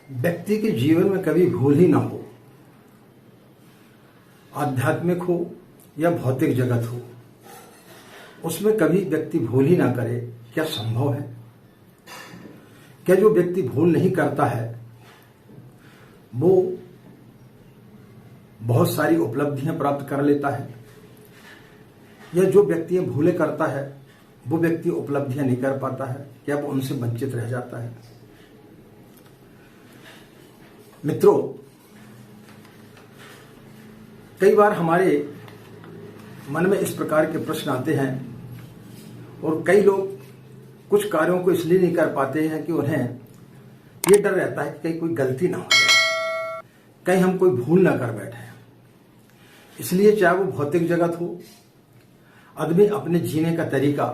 व्यक्ति के जीवन में कभी भूल ही ना हो, आध्यात्मिक हो या भौतिक जगत हो, उसमें कभी व्यक्ति भूल ही ना करे। क्या संभव है? क्या जो व्यक्ति भूल नहीं करता है वो बहुत सारी उपलब्धियां प्राप्त कर लेता है, या जो व्यक्ति भूले करता है वो व्यक्ति उपलब्धियां नहीं कर पाता है? क्या वो उनसे वंचित रह जाता है? मित्रों, कई बार हमारे मन में इस प्रकार के प्रश्न आते हैं और कई लोग कुछ कार्यों को इसलिए नहीं कर पाते हैं कि उन्हें ये डर रहता है कि कहीं कोई गलती ना हो जाए, कहीं हम कोई भूल ना कर बैठे। इसलिए चाहे वो भौतिक जगत हो, आदमी अपने जीने का तरीका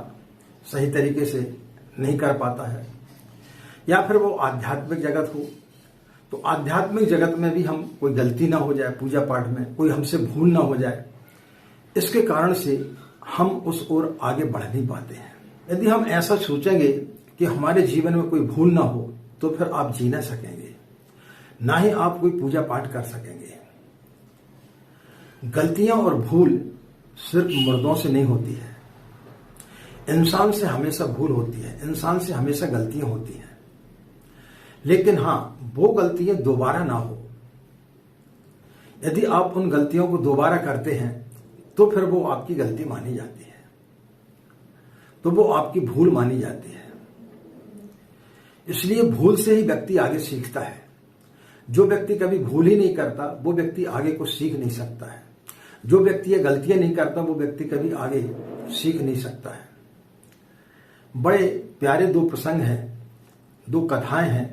सही तरीके से नहीं कर पाता है, या फिर वो आध्यात्मिक जगत हो, तो आध्यात्मिक जगत में भी हम कोई गलती ना हो जाए, पूजा पाठ में कोई हमसे भूल ना हो जाए, इसके कारण से हम उस ओर आगे बढ़ नहीं पाते हैं। यदि हम ऐसा सोचेंगे कि हमारे जीवन में कोई भूल ना हो तो फिर आप जी ना सकेंगे, ना ही आप कोई पूजा पाठ कर सकेंगे। गलतियां और भूल सिर्फ मुर्दों से नहीं होती है, इंसान से हमेशा भूल होती है, इंसान से हमेशा गलतियां होती हैं। लेकिन हां, वो गलतियां दोबारा ना हो। यदि आप उन गलतियों को दोबारा करते हैं तो फिर वो आपकी गलती मानी जाती है, तो वो आपकी भूल मानी जाती है। इसलिए भूल से ही व्यक्ति आगे सीखता है। जो व्यक्ति कभी भूल ही नहीं करता वो व्यक्ति आगे को सीख नहीं सकता है। जो व्यक्ति ये गलतियां नहीं करता वो व्यक्ति कभी आगे सीख नहीं सकता है। बड़े प्यारे दो प्रसंग हैं, दो कथाएं हैं।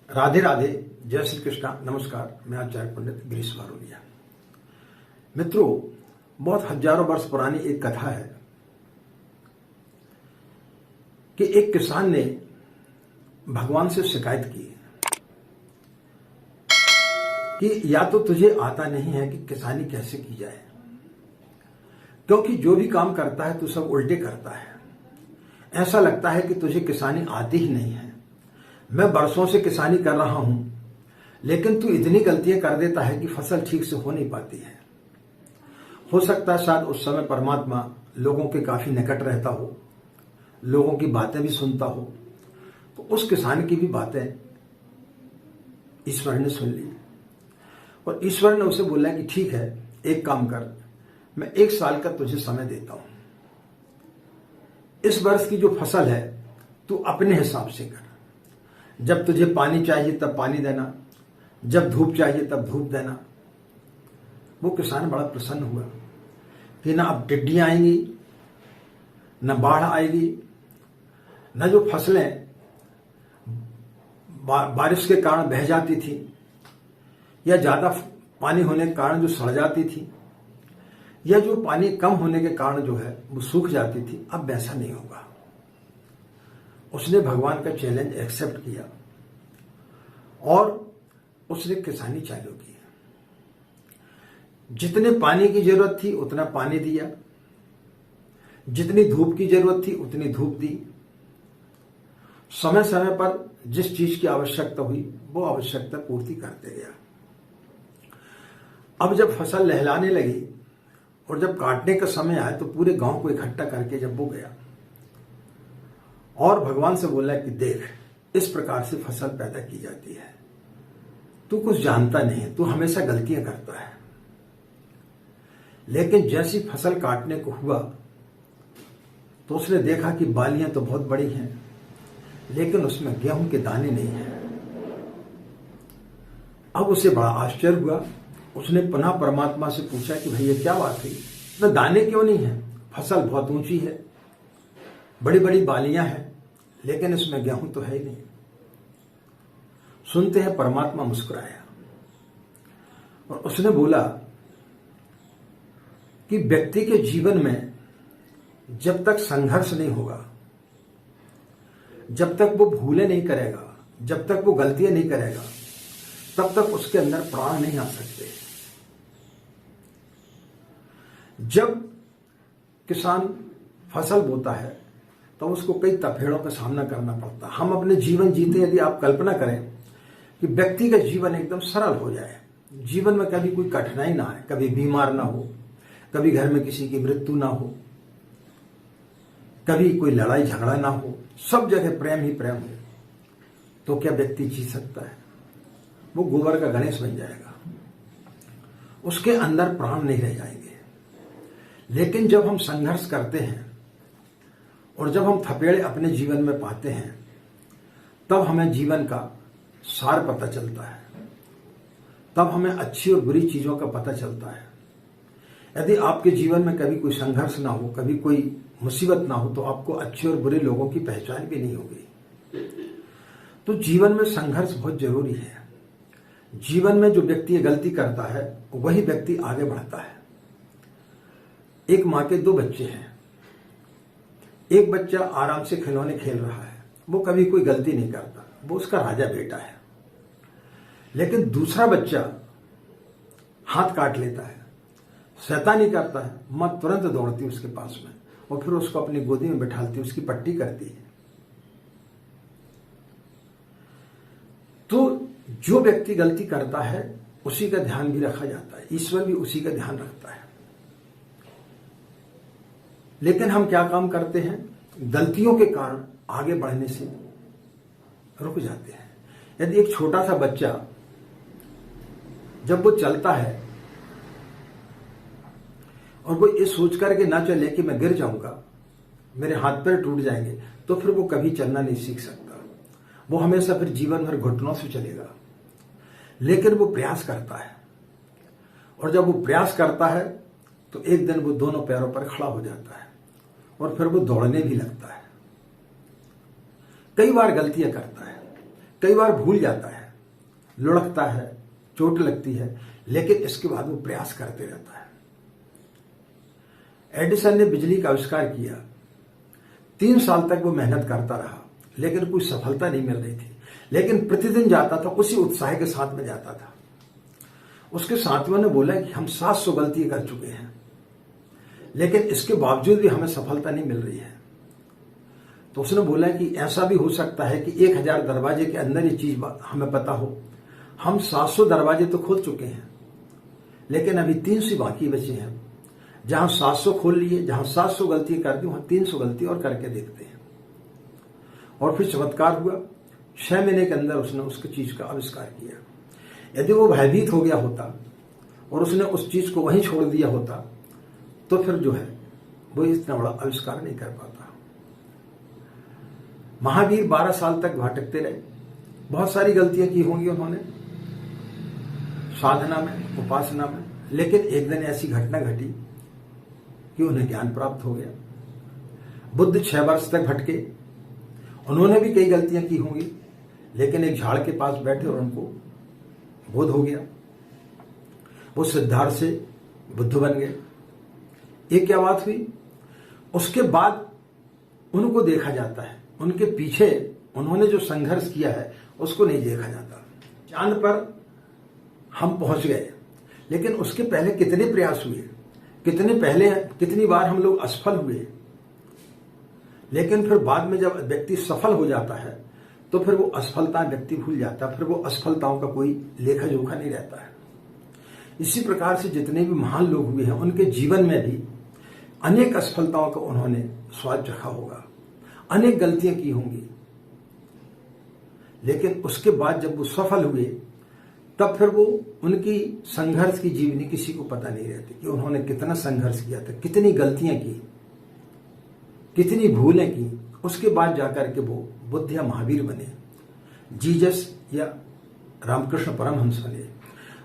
राधे राधे, जय श्री कृष्णा, नमस्कार। मैं आचार्य पंडित गिरीश वारोलिया। मित्रों, बहुत हजारों वर्ष पुरानी एक कथा है कि एक किसान ने भगवान से शिकायत की कि या तो तुझे आता नहीं है कि किसानी कैसे की जाए, क्योंकि जो भी काम करता है तू सब उल्टे करता है। ऐसा लगता है कि तुझे किसानी आती ही नहीं है। मैं बरसों से किसानी कर रहा हूं, लेकिन तू इतनी गलतियां कर देता है कि फसल ठीक से हो नहीं पाती है। हो सकता है शायद उस समय परमात्मा लोगों के काफी निकट रहता हो, लोगों की बातें भी सुनता हो, तो उस किसान की भी बातें ईश्वर ने सुन ली और ईश्वर ने उसे बोला कि ठीक है, एक काम कर, मैं 1 साल का तुझे समय देता हूं। इस वर्ष की जो फसल है तू अपने हिसाब से कर। जब तुझे पानी चाहिए तब पानी देना, जब धूप चाहिए तब धूप देना। वो किसान बड़ा प्रसन्न हुआ कि ना अब टिड्डियां आएंगी, न बाढ़ आएगी, न जो फसलें बारिश के कारण बह जाती थी या ज्यादा पानी होने के कारण जो सड़ जाती थी, या जो पानी कम होने के कारण जो है वो सूख जाती थी, अब वैसा नहीं होगा। उसने भगवान का चैलेंज एक्सेप्ट किया और उसने किसानी चालू की। जितने पानी की जरूरत थी उतना पानी दिया, जितनी धूप की जरूरत थी उतनी धूप दी। समय समय पर जिस चीज की आवश्यकता हुई वो आवश्यकता पूर्ति करते गया। अब जब फसल लहलाने लगी और जब काटने का समय आया तो पूरे गांव को इकट्ठा करके जब वो गया और भगवान से बोला कि देख, इस प्रकार से फसल पैदा की जाती है, तू कुछ जानता नहीं है, तू हमेशा गलतियां करता है। लेकिन जैसी फसल काटने को हुआ तो उसने देखा कि बालियां तो बहुत बड़ी हैं, लेकिन उसमें गेहूं के दाने नहीं हैं। अब उसे बड़ा आश्चर्य हुआ। उसने पुनः परमात्मा से पूछा कि भाई ये क्या बात हुई, तो दाने क्यों नहीं है? फसल बहुत ऊंची है, बड़ी बड़ी बालियां हैं, लेकिन इसमें गेहूं तो है ही नहीं। सुनते हैं परमात्मा मुस्कुराया और उसने बोला कि व्यक्ति के जीवन में जब तक संघर्ष नहीं होगा, जब तक वो भूलें नहीं करेगा, जब तक वो गलतियां नहीं करेगा, तब तक उसके अंदर प्राण नहीं आ सकते। जब किसान फसल बोता है तो उसको कई तपेड़ों का सामना करना पड़ता है। हम अपने जीवन जीते, यदि आप कल्पना करें कि व्यक्ति का जीवन एकदम सरल हो जाए, जीवन में कभी कोई कठिनाई ना आए, कभी बीमार ना हो, कभी घर में किसी की मृत्यु ना हो, कभी कोई लड़ाई झगड़ा ना हो, सब जगह प्रेम ही प्रेम हो, तो क्या व्यक्ति जी सकता है? वो गोबर का गणेश बन जाएगा, उसके अंदर प्राण नहीं रह जाएंगे। लेकिन जब हम संघर्ष करते हैं और जब हम थपेड़े अपने जीवन में पाते हैं, तब हमें जीवन का सार पता चलता है, तब हमें अच्छी और बुरी चीजों का पता चलता है। यदि आपके जीवन में कभी कोई संघर्ष ना हो, कभी कोई मुसीबत ना हो, तो आपको अच्छे और बुरे लोगों की पहचान भी नहीं होगी। तो जीवन में संघर्ष बहुत जरूरी है। जीवन में जो व्यक्ति गलती करता है वही व्यक्ति आगे बढ़ता है। एक माँ के 2 बच्चे हैं, एक बच्चा आराम से खिलौने खेल रहा है, वो कभी कोई गलती नहीं करता, वो उसका राजा बेटा है। लेकिन दूसरा बच्चा हाथ काट लेता है, शैतानी करता है, माँ तुरंत दौड़ती उसके पास में और फिर उसको अपनी गोदी में बैठालती, उसकी पट्टी करती है। तो जो व्यक्ति गलती करता है उसी का ध्यान भी रखा जाता है, ईश्वर भी उसी का ध्यान रखता है। लेकिन हम क्या काम करते हैं? गलतियों के कारण आगे बढ़ने से रुक जाते हैं। यदि एक छोटा सा बच्चा जब वो चलता है और वो ये सोच करके ना चले कि मैं गिर जाऊंगा, मेरे हाथ पैर टूट जाएंगे, तो फिर वो कभी चलना नहीं सीख सकता। वो हमेशा फिर जीवन भर घुटनों से चलेगा। लेकिन वो प्रयास करता है, और जब वो प्रयास करता है तो एक दिन वो दोनों पैरों पर खड़ा हो जाता है और फिर वो दौड़ने भी लगता है। कई बार गलतियां करता है, कई बार भूल जाता है, लुढ़कता है, चोट लगती है, लेकिन इसके बाद वो प्रयास करते रहता है। एडिसन ने बिजली का आविष्कार किया, 3 साल तक वो मेहनत करता रहा, लेकिन कोई सफलता नहीं मिल रही थी। लेकिन प्रतिदिन जाता था, उसी उत्साह के साथ में जाता था। उसके साथियों ने बोला कि हम 700 गलतियां कर चुके हैं, लेकिन इसके बावजूद भी हमें सफलता नहीं मिल रही है। तो उसने बोला कि ऐसा भी हो सकता है कि 1000 दरवाजे के अंदर ये चीज हमें पता हो। हम 700 दरवाजे तो खोल चुके हैं, लेकिन अभी 300 बाकी बचे हैं। जहां 700 खोल लिए, जहां 700 गलतियां कर दी, वहां 300 गलती और करके देखते हैं। और फिर चमत्कार हुआ, 6 महीने के अंदर उसने उसकी चीज का आविष्कार किया। यदि वो भयभीत हो गया होता और उसने उस चीज को वहीं छोड़ दिया होता, तो फिर जो है वो इतना बड़ा आविष्कार नहीं कर पाता। महावीर 12 साल तक भटकते रहे, बहुत सारी गलतियां की होंगी उन्होंने साधना में, उपासना में, लेकिन एक दिन ऐसी घटना घटी कि उन्हें ज्ञान प्राप्त हो गया। बुद्ध 6 वर्ष तक भटके, उन्होंने भी कई गलतियां की होंगी, लेकिन एक झाड़ के पास बैठे और उनको बोध हो गया। वो सिद्धार्थ से बुद्ध बन गए। एक क्या बात हुई, उसके बाद उनको देखा जाता है, उनके पीछे उन्होंने जो संघर्ष किया है उसको नहीं देखा जाता। चांद पर हम पहुंच गए, लेकिन उसके पहले कितने प्रयास हुए, कितनी बार हम लोग असफल हुए। लेकिन फिर बाद में जब व्यक्ति सफल हो जाता है तो फिर वो असफलता व्यक्ति भूल जाता है, फिर वो असफलताओं का कोई लेखा जोखा नहीं रहता है। इसी प्रकार से जितने भी महान लोग हुए हैं, उनके जीवन में भी अनेक असफलताओं का उन्होंने स्वाद चखा होगा, अनेक गलतियां की होंगी, लेकिन उसके बाद जब वो सफल हुए तब फिर वो उनकी संघर्ष की जीवनी किसी को पता नहीं रहती कि उन्होंने कितना संघर्ष किया था, कितनी गलतियां की, कितनी भूलें की। उसके बाद जाकर के वो बुद्ध या महावीर बने, जीसस या रामकृष्ण परमहंस बने।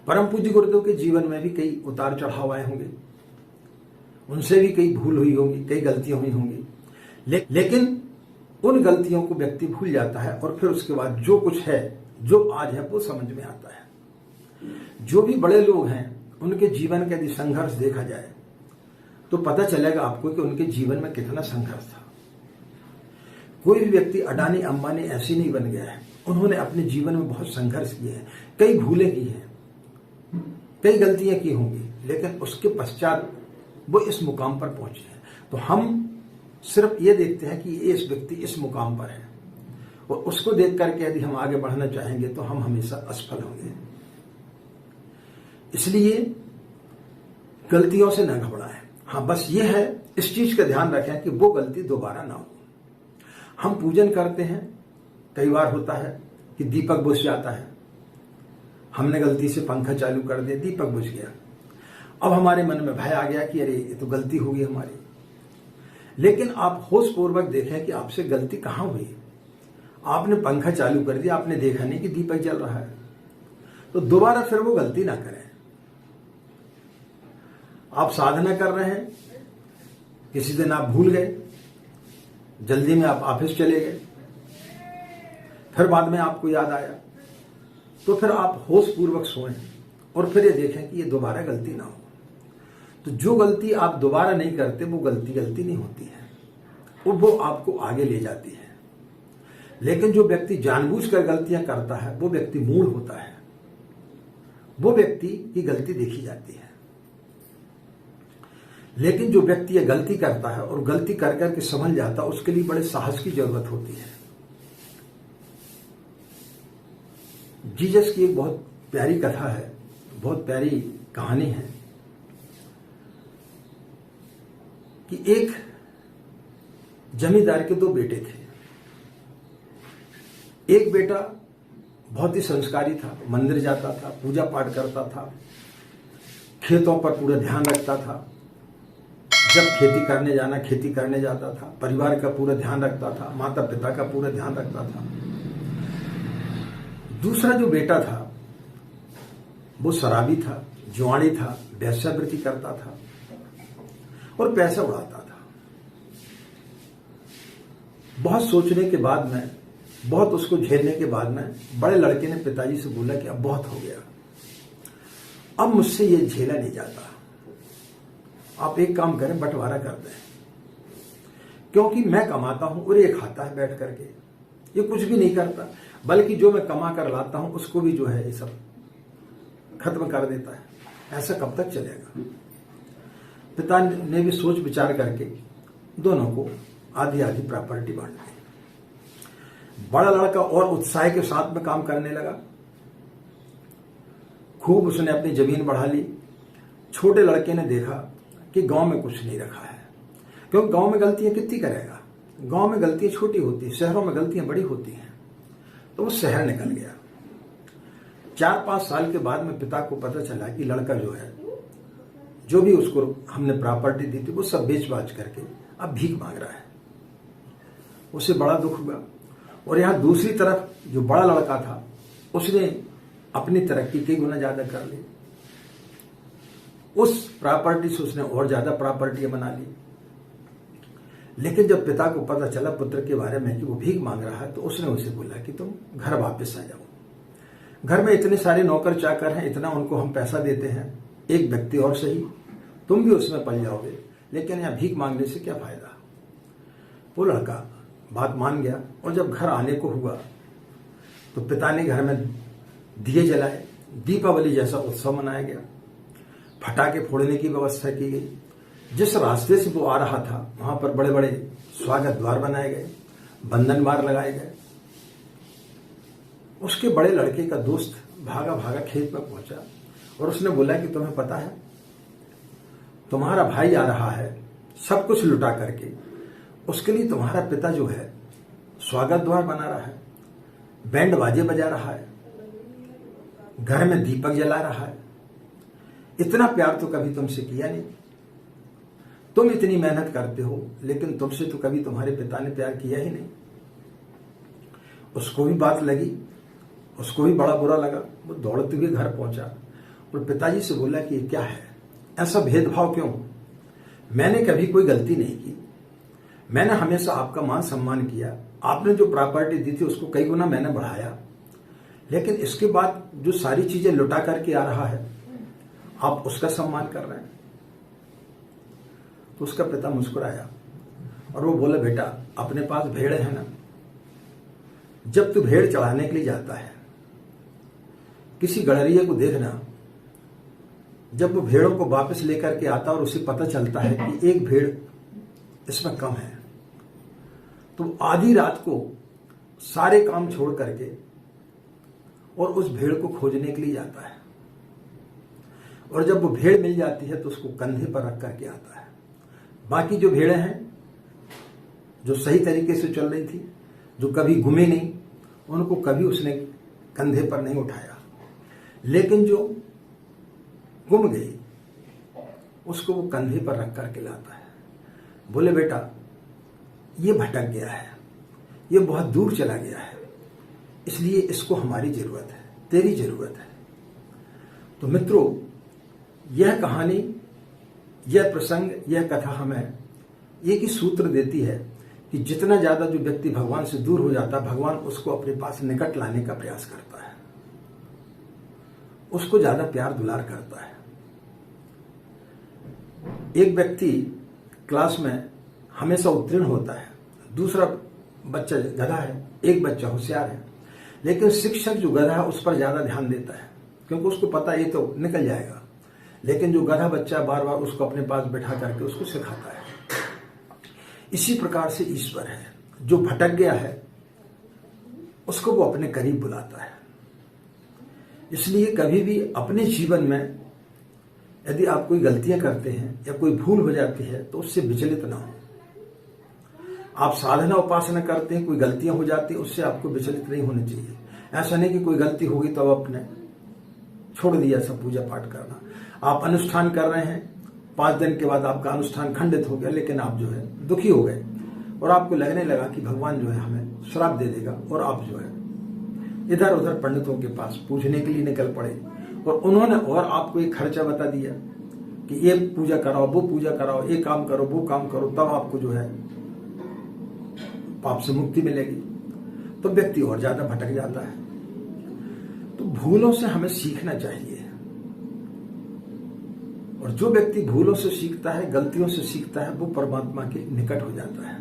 परम पूज्य गुरुदेव के जीवन में भी कई उतार चढ़ाव आए होंगे, उनसे भी कई भूल हुई होंगी, कई गलतियां हुई होंगी, लेकिन उन गलतियों को व्यक्ति भूल जाता है और फिर उसके बाद जो कुछ है, जो आज है, वो समझ में आता है। जो भी बड़े लोग हैं उनके जीवन का यदि संघर्ष देखा जाए तो पता चलेगा आपको कि उनके जीवन में कितना संघर्ष था। कोई भी व्यक्ति अडानी अंबानी ऐसे नहीं बन गया है, उन्होंने अपने जीवन में बहुत संघर्ष किए हैं, कई भूलें की हैं, कई गलतियां की होंगी, लेकिन उसके पश्चात वो इस मुकाम पर पहुंचे हैं। तो हम सिर्फ ये देखते हैं कि इस व्यक्ति इस मुकाम पर है, और उसको देख करके यदि हम आगे बढ़ना चाहेंगे तो हम हमेशा असफल होंगे। इसलिए गलतियों से न घबराएं। हाँ, बस ये है, इस चीज का ध्यान रखें कि वो गलती दोबारा ना हो। हम पूजन करते हैं, कई बार होता है कि दीपक बुझ जाता है, हमने गलती से पंखा चालू कर दिया, दीपक बुझ गया। अब हमारे मन में भय आ गया कि अरे ये तो गलती होगी हमारी। लेकिन आप होश पूर्वक देखें कि आपसे गलती कहां हुई। आपने पंखा चालू कर दिया, आपने देखा नहीं कि दीपक जल रहा है, तो दोबारा फिर वो गलती ना करें। आप साधना कर रहे हैं, किसी दिन आप भूल गए, जल्दी में आप ऑफिस चले गए, फिर बाद में आपको याद आया, तो फिर आप होश पूर्वक सोएं और फिर ये देखें कि ये दोबारा गलती ना हो। तो जो गलती आप दोबारा नहीं करते वो गलती नहीं होती है, और वो आपको आगे ले जाती है। लेकिन जो व्यक्ति जानबूझकर गलतियां करता है वो व्यक्ति मूढ़ होता है, वो व्यक्ति की गलती देखी जाती है। लेकिन जो व्यक्ति ये गलती करता है और गलती कर करके संभल जाता है, उसके लिए बड़े साहस की जरूरत होती है। जीसस की एक बहुत प्यारी कथा है, बहुत प्यारी कहानी है कि एक जमींदार के दो बेटे थे। एक बेटा बहुत ही संस्कारी था, मंदिर जाता था, पूजा पाठ करता था, खेतों पर पूरा ध्यान रखता था, जब खेती करने जाना खेती करने जाता था, परिवार का पूरा ध्यान रखता था, माता पिता का पूरा ध्यान रखता था। दूसरा जो बेटा था वो शराबी था, जुआड़ी था, वेश्यावृत्ति करता था और पैसा उड़ाता था। बहुत सोचने के बाद में, बहुत उसको झेलने के बाद में बड़े लड़के ने पिताजी से बोला कि अब बहुत हो गया, अब मुझसे ये झेला नहीं जाता, आप एक काम करें, बंटवारा कर दें, क्योंकि मैं कमाता हूं और ये खाता है बैठ करके, ये कुछ भी नहीं करता, बल्कि जो मैं कमा कर लाता हूं उसको भी जो है ये सब खत्म कर देता है। ऐसा कब तक चलेगा? पिता ने भी सोच विचार करके दोनों को आधी आधी प्रॉपर्टी बांट दी। बड़ा लड़का और उत्साह के साथ में काम करने लगा, खूब उसने अपनी जमीन बढ़ा ली। छोटे लड़के ने देखा कि गांव में कुछ नहीं रखा है, क्योंकि गांव में गलतियां कितनी करेगा, गांव में गलतियां छोटी होती है, शहरों में गलतियां बड़ी होती हैं। तो वो शहर निकल गया। 4-5 साल के बाद में पिता को पता चला कि लड़का जो है, जो भी उसको हमने प्रॉपर्टी दी थी वो सब बेच बाच करके अब भीख मांग रहा है। उसे बड़ा दुख हुआ। और यहां दूसरी तरफ जो बड़ा लड़का था उसने अपनी तरक्की कई गुना ज्यादा कर ली, उस प्रॉपर्टी से उसने और ज्यादा प्रॉपर्टियां बना ली। लेकिन जब पिता को पता चला पुत्र के बारे में कि वो भीख मांग रहा है, तो उसने उसे बोला कि तुम घर वापस आ जाओ, घर में इतने सारे नौकर चाकर हैं, इतना उनको हम पैसा देते हैं, एक व्यक्ति और सही, तुम भी उसमें पल जाओगे, लेकिन यहां भीख मांगने से क्या फायदा। वो लड़का बात मान गया और जब घर आने को हुआ तो पिता ने घर में दिए जलाए, दीपावली जैसा उत्सव मनाया गया, फटाके फोड़ने की व्यवस्था की गई। जिस रास्ते से वो आ रहा था वहां पर बड़े बड़े स्वागत द्वार बनाए गए, बंधन द्वार लगाए गए। उसके बड़े लड़के का दोस्त भागा भागा खेत में पहुंचा और उसने बोला कि तुम्हें पता है तुम्हारा भाई आ रहा है सब कुछ लुटा करके, उसके लिए तुम्हारा पिता जो है स्वागत द्वार बना रहा है, बैंड बाजे बजा रहा है, घर में दीपक जला रहा है, इतना प्यार तो कभी तुमसे किया नहीं। तुम इतनी मेहनत करते हो लेकिन तुमसे तो कभी तुम्हारे पिता ने प्यार किया ही नहीं। उसको भी बात लगी, उसको भी बड़ा बुरा लगा। वो दौड़ते हुए घर पहुंचा और पिताजी से बोला कि ये क्या है, ऐसा भेदभाव क्यों? मैंने कभी कोई गलती नहीं की, मैंने हमेशा आपका मान सम्मान किया, आपने जो प्रॉपर्टी दी थी उसको कई गुना मैंने बढ़ाया, लेकिन इसके बाद जो सारी चीजें लुटा करके आ रहा है आप उसका सम्मान कर रहे हैं। तो उसका पिता मुस्कुराया और वो बोला, बेटा अपने पास भेड़ है ना, जब तू भेड़ चढ़ाने के लिए जाता है किसी गड़रिये को देखना, जब वो भेड़ों को वापस लेकर के आता और उसे पता चलता है कि एक भेड़ इसमें कम है, तो आधी रात को सारे काम छोड़ करके और उस भेड़ को खोजने के लिए जाता है। और जब वो भेड़ मिल जाती है तो उसको कंधे पर रख करके आता है। बाकी जो भेड़ें हैं जो सही तरीके से चल रही थी, जो कभी गुमे नहीं, उनको कभी उसने कंधे पर नहीं उठाया। लेकिन जो गुम गई उसको वो कंधे पर रख करके लाता है। बोले बेटा ये भटक गया है, ये बहुत दूर चला गया है, इसलिए इसको हमारी जरूरत है, तेरी जरूरत है। तो मित्रों, यह कहानी, यह प्रसंग, यह कथा हमें एक ही सूत्र देती है कि जितना ज्यादा जो व्यक्ति भगवान से दूर हो जाता है, भगवान उसको अपने पास निकट लाने का प्रयास करता है, उसको ज्यादा प्यार दुलार करता है। एक व्यक्ति क्लास में हमेशा उत्तीर्ण होता है, दूसरा बच्चा गधा है, एक बच्चा होशियार है, लेकिन शिक्षक जो गधा है उस पर ज्यादा ध्यान देता है क्योंकि उसको पता ये तो निकल जाएगा। लेकिन जो गधा बच्चा बार बार उसको अपने पास बैठा करके उसको सिखाता है। इसी प्रकार से ईश्वर है, जो भटक गया है उसको वो अपने करीब बुलाता है। इसलिए कभी भी अपने जीवन में यदि आप कोई गलतियां करते हैं या कोई भूल हो जाती है तो उससे विचलित ना हो। आप साधना उपासना करते हैं, कोई गलतियां हो जाती है, उससे आपको विचलित नहीं होनी चाहिए। ऐसा नहीं कि कोई गलती होगी तो आपने छोड़ दिया सब पूजा पाठ करना। आप अनुष्ठान कर रहे हैं, 5 दिन के बाद आपका अनुष्ठान खंडित हो गया, लेकिन आप जो है दुखी हो गए और आपको लगने लगा कि भगवान जो है हमें श्राप दे देगा, और आप जो है इधर उधर पंडितों के पास पूछने के लिए निकल पड़े और उन्होंने और आपको एक खर्चा बता दिया कि ये पूजा कराओ, वो पूजा कराओ, ये काम करो, वो काम करो, तब आपको जो है पाप से मुक्ति मिलेगी। तो व्यक्ति और ज्यादा भटक जाता है। तो भूलों से हमें सीखना चाहिए, और जो व्यक्ति भूलों से सीखता है, गलतियों से सीखता है, वो परमात्मा के निकट हो जाता है।